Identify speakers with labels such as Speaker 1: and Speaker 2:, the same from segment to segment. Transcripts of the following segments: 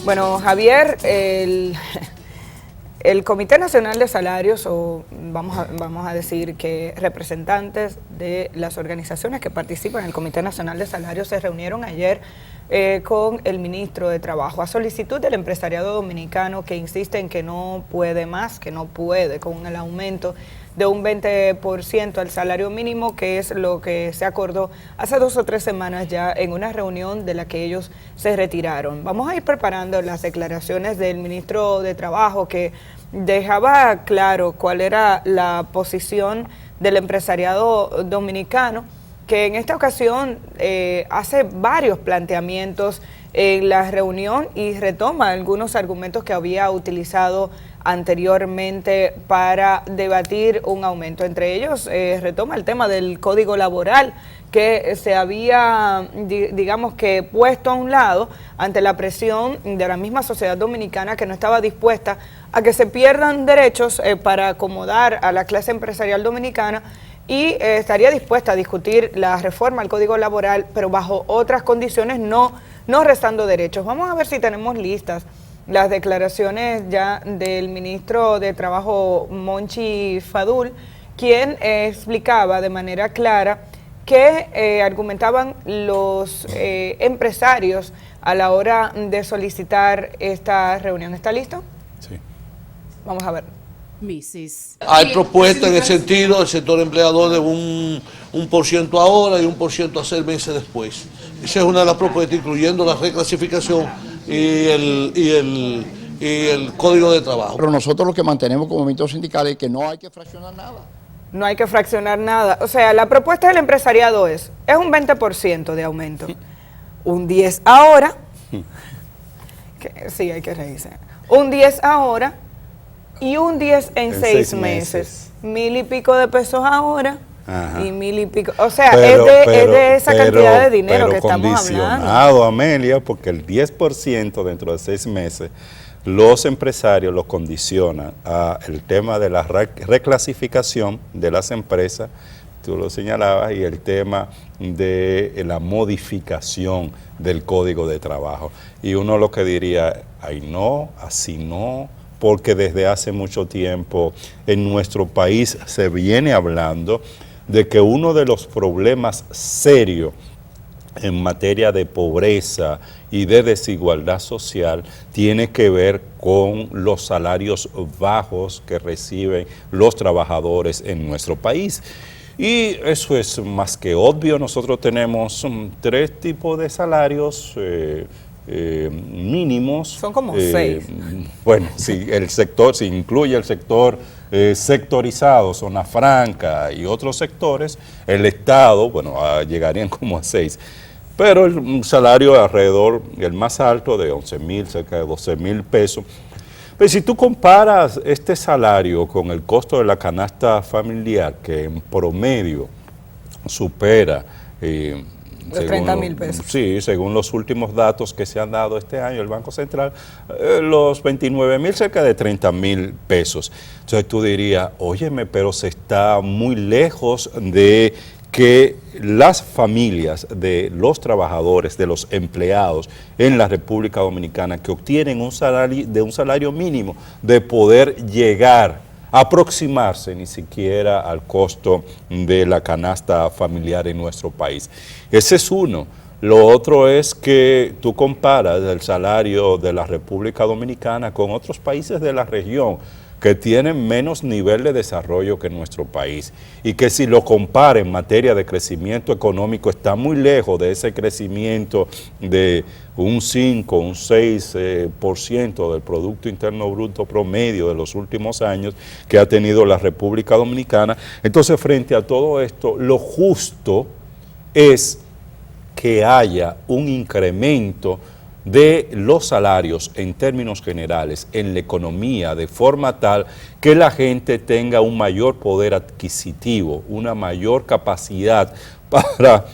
Speaker 1: Bueno, Javier, el Comité Nacional de Salarios, o vamos a decir que representantes de las organizaciones que participan en el Comité Nacional de Salarios se reunieron ayer con el ministro de Trabajo a solicitud del empresariado dominicano, que insiste en que no puede más, que no puede con el aumento de un 20% al salario mínimo, que es lo que se acordó hace 2 o 3 semanas ya en una reunión de la que ellos se retiraron. Vamos a ir preparando las declaraciones del ministro de Trabajo, que dejaba claro cuál era la posición del empresariado dominicano, que en esta ocasión hace varios planteamientos en la reunión y retoma algunos argumentos que había utilizado anteriormente para debatir un aumento. Entre ellos retoma el tema del código laboral, que se había, digamos que, puesto a un lado ante la presión de la misma sociedad dominicana, que no estaba dispuesta a que se pierdan derechos para acomodar a la clase empresarial dominicana, y estaría dispuesta a discutir la reforma al código laboral, pero bajo otras condiciones, no restando derechos. Vamos a ver si tenemos listas las declaraciones ya del ministro de Trabajo, Monchi Fadul, quien explicaba de manera clara que argumentaban los empresarios a la hora de solicitar esta reunión. ¿Está listo?
Speaker 2: Sí.
Speaker 1: Vamos a ver.
Speaker 3: Hay propuestas en el sentido del sector empleador de un % ahora y un % a 6 meses después. Esa es una de las propuestas, incluyendo la reclasificación y el código de trabajo.
Speaker 2: Pero nosotros lo que mantenemos como movimiento sindical es que no hay que fraccionar nada.
Speaker 1: No hay que fraccionar nada. O sea, la propuesta del empresariado es un 20% de aumento. Un 10 ahora. Que, sí, hay que revisar. Un 10 ahora y un 10 en 6 meses. 1,000 y pico de pesos ahora. Ajá. Y 1,000 y pico. O sea, es de esa cantidad de dinero que estamos hablando.
Speaker 4: Condicionado, Amelia, porque el 10% dentro de 6 meses, los empresarios los condicionan a el tema de la reclasificación de las empresas, tú lo señalabas, y el tema de la modificación del código de trabajo. Y uno lo que diría, ay no, así no, porque desde hace mucho tiempo en nuestro país se viene hablando de que uno de los problemas serios en materia de pobreza y de desigualdad social tiene que ver con los salarios bajos que reciben los trabajadores en nuestro país. Y eso es más que obvio. Nosotros tenemos 3 tipos de salarios mínimos.
Speaker 1: Son como 6.
Speaker 4: Bueno, si el sector, si incluye el sector sectorizado, zona franca y otros sectores, el Estado, bueno, llegarían como a 6. Pero el salario alrededor, el más alto, de 11,000, cerca de 12,000 pesos. Pero si tú comparas este salario con el costo de la canasta familiar, que en promedio supera
Speaker 1: los 30,000 pesos.
Speaker 4: Sí, según los últimos datos que se han dado este año, el Banco Central, los 29,000, cerca de 30,000 pesos. Entonces tú dirías, óyeme, pero se está muy lejos de que las familias de los trabajadores, de los empleados en la República Dominicana que obtienen un salario mínimo, de poder llegar, aproximarse ni siquiera al costo de la canasta familiar en nuestro país. Ese es uno. Lo otro es que tú comparas el salario de la República Dominicana con otros países de la región que tienen menos nivel de desarrollo que nuestro país, y que si lo compara en materia de crecimiento económico está muy lejos de ese crecimiento de un 5, un 6% del Producto Interno Bruto promedio de los últimos años que ha tenido la República Dominicana. Entonces, frente a todo esto, lo justo es que haya un incremento de los salarios en términos generales en la economía, de forma tal que la gente tenga un mayor poder adquisitivo, una mayor capacidad para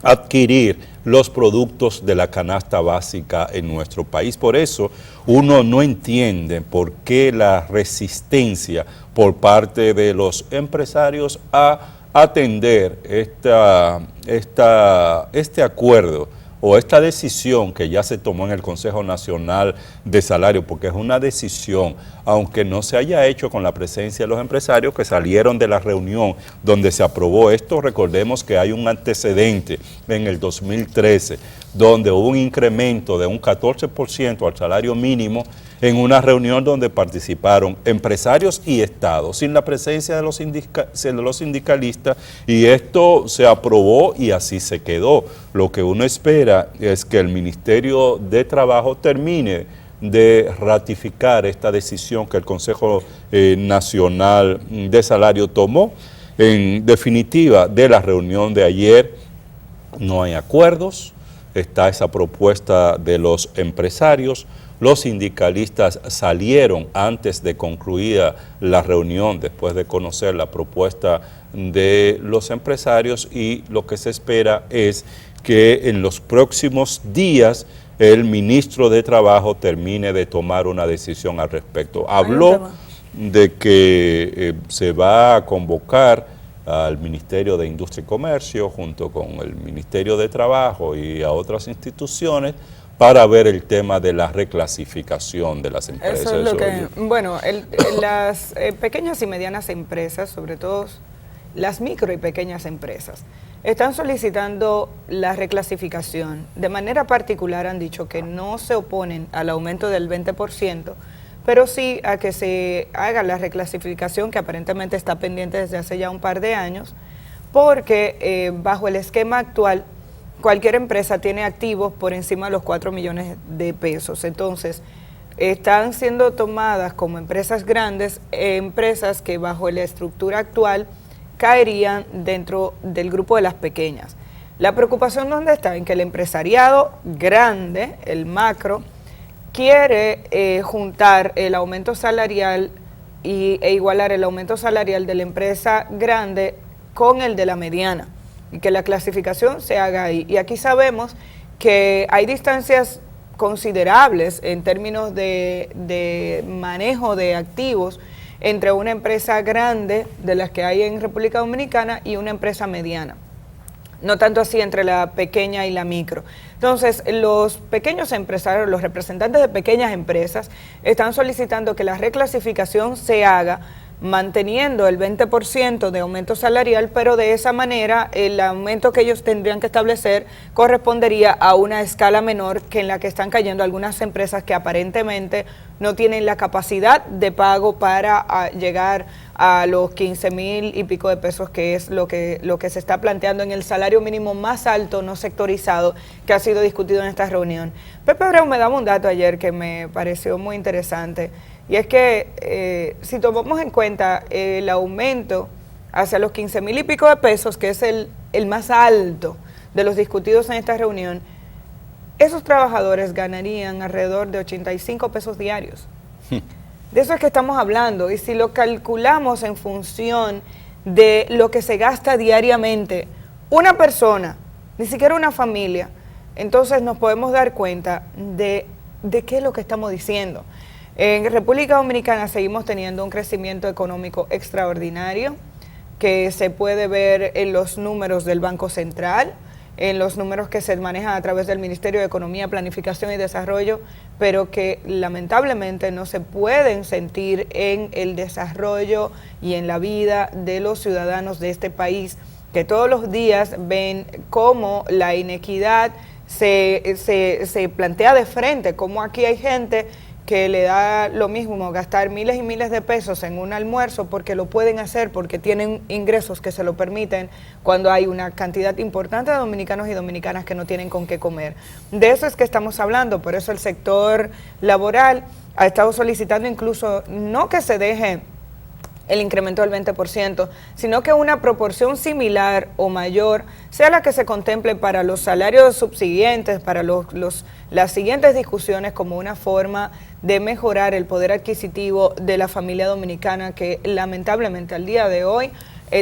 Speaker 4: adquirir los productos de la canasta básica en nuestro país. Por eso uno no entiende por qué la resistencia por parte de los empresarios a atender este acuerdo o esta decisión que ya se tomó en el Consejo Nacional de Salario, porque es una decisión, aunque no se haya hecho con la presencia de los empresarios que salieron de la reunión donde se aprobó esto, recordemos que hay un antecedente en el 2013, donde hubo un incremento de un 14% al salario mínimo en una reunión donde participaron empresarios y Estado, sin la presencia de los sindicalistas, y esto se aprobó y así se quedó. Lo que uno espera es que el Ministerio de Trabajo termine de ratificar esta decisión que el Consejo Nacional de Salario tomó. En definitiva, de la reunión de ayer no hay acuerdos, está esa propuesta de los empresarios. Los sindicalistas salieron antes de concluida la reunión, después de conocer la propuesta de los empresarios, y lo que se espera es que en los próximos días el ministro de Trabajo termine de tomar una decisión al respecto. Habló de que se va a convocar al Ministerio de Industria y Comercio junto con el Ministerio de Trabajo y a otras instituciones para ver el tema de la reclasificación de las empresas.
Speaker 1: Eso es lo que, bueno, las pequeñas y medianas empresas, sobre todo las micro y pequeñas empresas, están solicitando la reclasificación. De manera particular han dicho que no se oponen al aumento del 20%, pero sí a que se haga la reclasificación que aparentemente está pendiente desde hace ya un par de años, porque bajo el esquema actual, cualquier empresa tiene activos por encima de los 4 millones de pesos. Entonces, están siendo tomadas como empresas grandes, empresas que bajo la estructura actual caerían dentro del grupo de las pequeñas. La preocupación, ¿dónde está? En que el empresariado grande, el macro, quiere juntar el aumento salarial e igualar el aumento salarial de la empresa grande con el de la mediana, y que la clasificación se haga ahí. Y aquí sabemos que hay distancias considerables en términos de manejo de activos entre una empresa grande de las que hay en República Dominicana y una empresa mediana. No tanto así entre la pequeña y la micro. Entonces, los pequeños empresarios, los representantes de pequeñas empresas, están solicitando que la reclasificación se haga manteniendo el 20% de aumento salarial, pero de esa manera el aumento que ellos tendrían que establecer correspondería a una escala menor que en la que están cayendo algunas empresas que aparentemente no tienen la capacidad de pago para llegar a los 15,000 y pico de pesos, que es lo que se está planteando en el salario mínimo más alto, no sectorizado, que ha sido discutido en esta reunión. Pepe Abreu me daba un dato ayer que me pareció muy interesante, y es que si tomamos en cuenta el aumento hacia los 15,000 y pico de pesos, que es el más alto de los discutidos en esta reunión, esos trabajadores ganarían alrededor de 85 pesos diarios. De eso es que estamos hablando, y si lo calculamos en función de lo que se gasta diariamente una persona, ni siquiera una familia, entonces nos podemos dar cuenta de qué es lo que estamos diciendo. En República Dominicana seguimos teniendo un crecimiento económico extraordinario que se puede ver en los números del Banco Central, en los números que se manejan a través del Ministerio de Economía, Planificación y Desarrollo, pero que lamentablemente no se pueden sentir en el desarrollo y en la vida de los ciudadanos de este país, que todos los días ven cómo la inequidad se plantea de frente, cómo aquí hay gente que le da lo mismo gastar miles y miles de pesos en un almuerzo porque lo pueden hacer, porque tienen ingresos que se lo permiten, cuando hay una cantidad importante de dominicanos y dominicanas que no tienen con qué comer. De eso es que estamos hablando, por eso el sector laboral ha estado solicitando incluso no que se deje el incremento del 20%, sino que una proporción similar o mayor sea la que se contemple para los salarios subsiguientes, para las siguientes discusiones, como una forma de mejorar el poder adquisitivo de la familia dominicana, que lamentablemente al día de hoy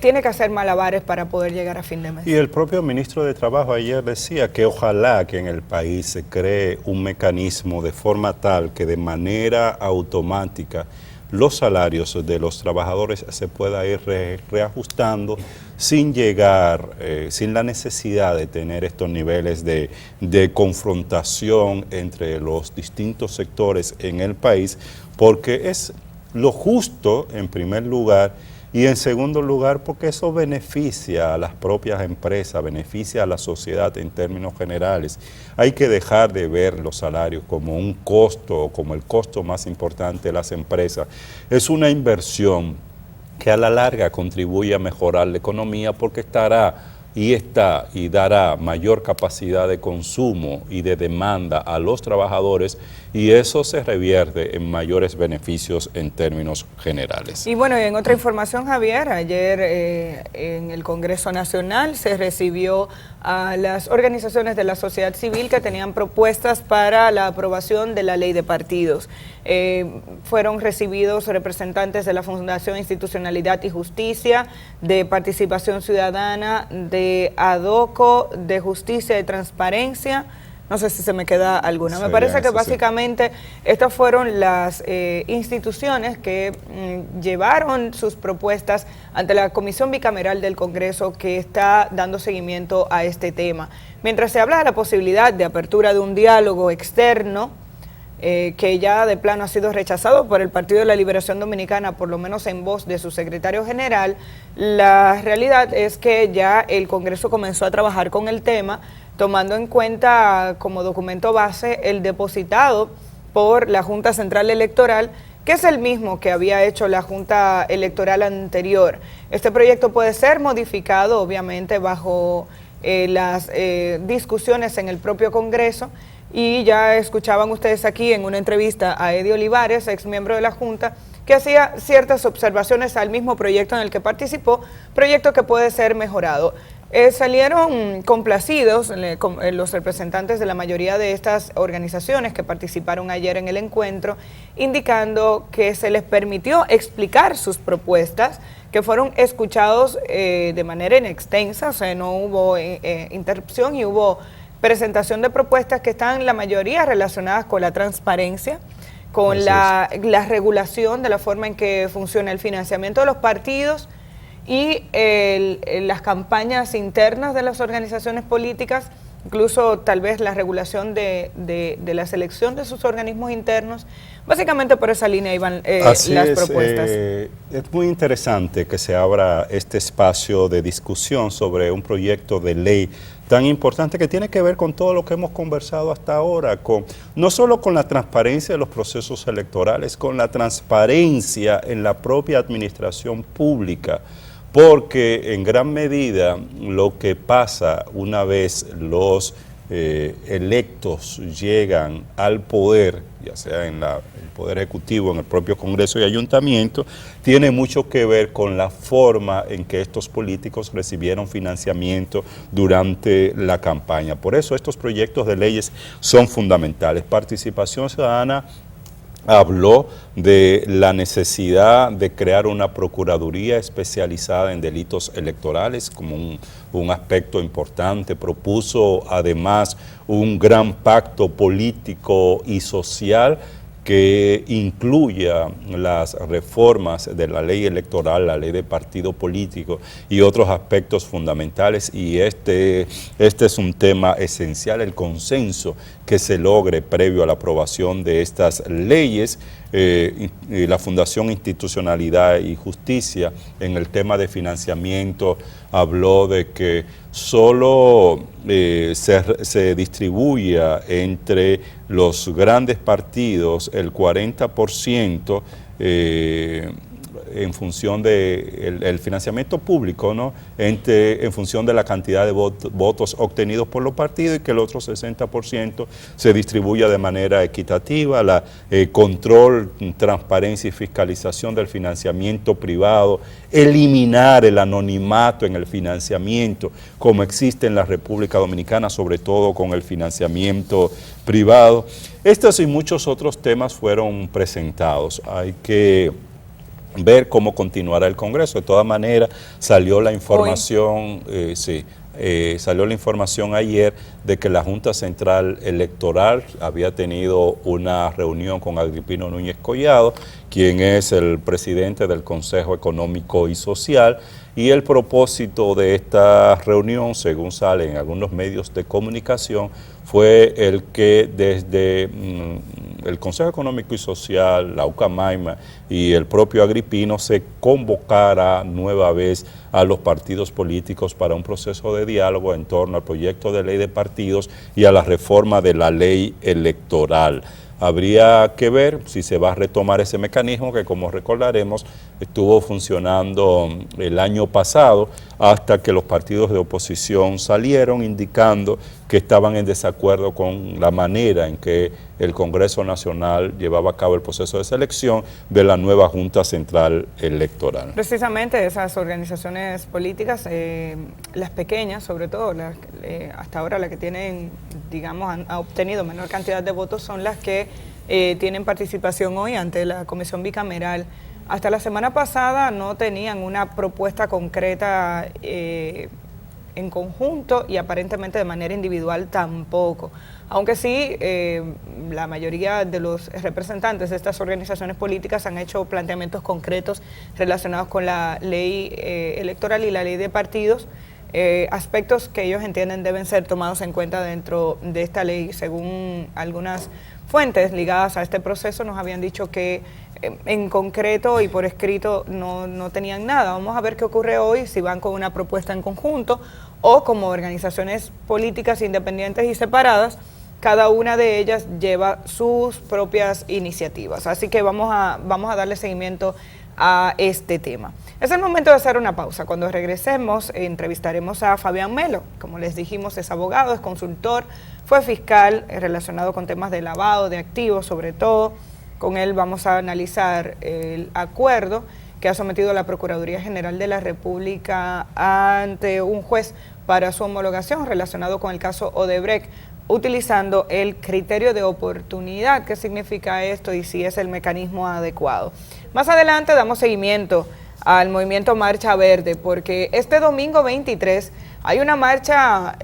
Speaker 1: tiene que hacer malabares para poder llegar a fin de mes.
Speaker 4: Y el propio ministro de Trabajo ayer decía que ojalá que en el país se cree un mecanismo de forma tal que de manera automática los salarios de los trabajadores se pueda ir reajustando sin llegar, sin la necesidad de tener estos niveles de confrontación entre los distintos sectores en el país, porque es lo justo en primer lugar y en segundo lugar porque eso beneficia a las propias empresas, beneficia a la sociedad en términos generales. Hay que dejar de ver los salarios como un costo, como el costo más importante de las empresas. Es una inversión que a la larga contribuye a mejorar la economía porque está y dará mayor capacidad de consumo y de demanda a los trabajadores, y eso se revierte en mayores beneficios en términos generales.
Speaker 1: Y bueno, en otra información, Javier, ayer en el Congreso Nacional se recibió a las organizaciones de la sociedad civil que tenían propuestas para la aprobación de la ley de partidos. Fueron recibidos representantes de la Fundación Institucionalidad y Justicia, de Participación Ciudadana, de ADOCO, de Justicia y Transparencia. No sé si se me queda alguna. Me parece que básicamente estas fueron las instituciones que llevaron sus propuestas ante la Comisión Bicameral del Congreso, que está dando seguimiento a este tema. Mientras se habla de la posibilidad de apertura de un diálogo externo, que ya de plano ha sido rechazado por el Partido de la Liberación Dominicana, por lo menos en voz de su secretario general, la realidad es que ya el Congreso comenzó a trabajar con el tema, tomando en cuenta como documento base el depositado por la Junta Central Electoral, que es el mismo que había hecho la Junta Electoral anterior. Este proyecto puede ser modificado, obviamente, bajo las discusiones en el propio Congreso, y ya escuchaban ustedes aquí en una entrevista a Eddie Olivares, ex miembro de la Junta, que hacía ciertas observaciones al mismo proyecto en el que participó, proyecto que puede ser mejorado. Salieron complacidos los representantes de la mayoría de estas organizaciones que participaron ayer en el encuentro, indicando que se les permitió explicar sus propuestas, que fueron escuchados de manera inextensa, o sea, no hubo interrupción y hubo presentación de propuestas que están la mayoría relacionadas con la transparencia, con la regulación de la forma en que funciona el financiamiento de los partidos y las campañas internas de las organizaciones políticas, incluso tal vez la regulación de la selección de sus organismos internos. Básicamente por esa línea iban las propuestas.
Speaker 4: Es muy interesante que se abra este espacio de discusión sobre un proyecto de ley tan importante que tiene que ver con todo lo que hemos conversado hasta ahora, no solo con la transparencia de los procesos electorales, con la transparencia en la propia administración pública, porque en gran medida lo que pasa una vez los electos llegan al poder, ya sea en el Poder Ejecutivo, en el propio Congreso y Ayuntamiento, tiene mucho que ver con la forma en que estos políticos recibieron financiamiento durante la campaña. Por eso estos proyectos de leyes son fundamentales. Participación Ciudadana habló de la necesidad de crear una procuraduría especializada en delitos electorales como un aspecto importante. Propuso además un gran pacto político y social que incluya las reformas de la ley electoral, la ley de partido político y otros aspectos fundamentales, y este es un tema esencial, el consenso que se logre previo a la aprobación de estas leyes. Y la Fundación Institucionalidad y Justicia en el tema de financiamiento habló de que solo se distribuya entre los grandes partidos el 40% en función de el financiamiento público, ¿no? En función de la cantidad de votos obtenidos por los partidos, y que el otro 60% se distribuya de manera equitativa. La control, transparencia y fiscalización del financiamiento privado, eliminar el anonimato en el financiamiento como existe en la República Dominicana, sobre todo con el financiamiento privado. Estos y muchos otros temas fueron presentados. Hay que ver cómo continuará el Congreso. De todas maneras, salió la información, salió la información ayer de que la Junta Central Electoral había tenido una reunión con Agripino Núñez Collado, quien es el presidente del Consejo Económico y Social, y el propósito de esta reunión, según sale en algunos medios de comunicación, fue el que desde el Consejo Económico y Social, la UCAMAIMA y el propio Agripino se convocara nueva vez a los partidos políticos para un proceso de diálogo en torno al proyecto de ley de partidos y a la reforma de la ley electoral. Habría que ver si se va a retomar ese mecanismo que, como recordaremos, estuvo funcionando el año pasado hasta que los partidos de oposición salieron indicando que estaban en desacuerdo con la manera en que el Congreso Nacional llevaba a cabo el proceso de selección de la nueva Junta Central Electoral.
Speaker 1: Precisamente esas organizaciones políticas, las pequeñas sobre todo, hasta ahora las que tienen, digamos, han obtenido menor cantidad de votos son las que tienen participación hoy ante la Comisión Bicameral. Hasta la semana pasada no tenían una propuesta concreta en conjunto y aparentemente de manera individual tampoco. Aunque sí, la mayoría de los representantes de estas organizaciones políticas han hecho planteamientos concretos relacionados con la ley electoral y la ley de partidos, aspectos que ellos entienden deben ser tomados en cuenta dentro de esta ley. Según algunas fuentes ligadas a este proceso nos habían dicho que en concreto y por escrito no tenían nada. Vamos a ver qué ocurre hoy, si van con una propuesta en conjunto o como organizaciones políticas independientes y separadas, cada una de ellas lleva sus propias iniciativas. Así que vamos a darle seguimiento a este tema. Es el momento de hacer una pausa. Cuando regresemos, entrevistaremos a Fabián Melo. Como les dijimos, es abogado, es consultor, fue fiscal relacionado con temas de lavado de activos, sobre todo. Con él vamos a analizar el acuerdo que ha sometido la Procuraduría General de la República ante un juez para su homologación relacionado con el caso Odebrecht, utilizando el criterio de oportunidad. ¿Qué significa esto y si es el mecanismo adecuado? Más adelante damos seguimiento al movimiento Marcha Verde, porque este domingo 23 hay una marcha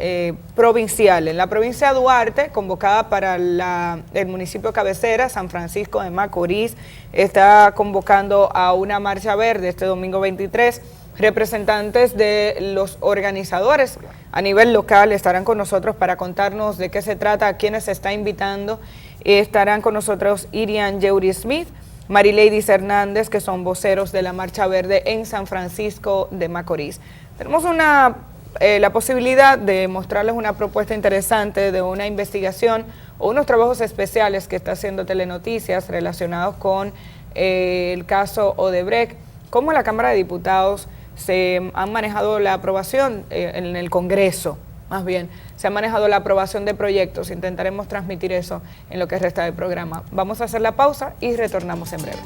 Speaker 1: provincial en la provincia de Duarte, convocada para el municipio cabecera, San Francisco de Macorís. Está convocando a una marcha verde este domingo 23. Representantes de los organizadores a nivel local estarán con nosotros para contarnos de qué se trata, a quiénes se está invitando. Estarán con nosotros Irian Yeuri Smith, Marileidis Hernández, que son voceros de la Marcha Verde en San Francisco de Macorís. Tenemos la posibilidad de mostrarles una propuesta interesante de una investigación o unos trabajos especiales que está haciendo Telenoticias relacionados con el caso Odebrecht, cómo la Cámara de Diputados se han manejado la aprobación en el Congreso, más bien, se ha manejado la aprobación de proyectos. Intentaremos transmitir eso en lo que resta del programa. Vamos a hacer la pausa y retornamos en breve.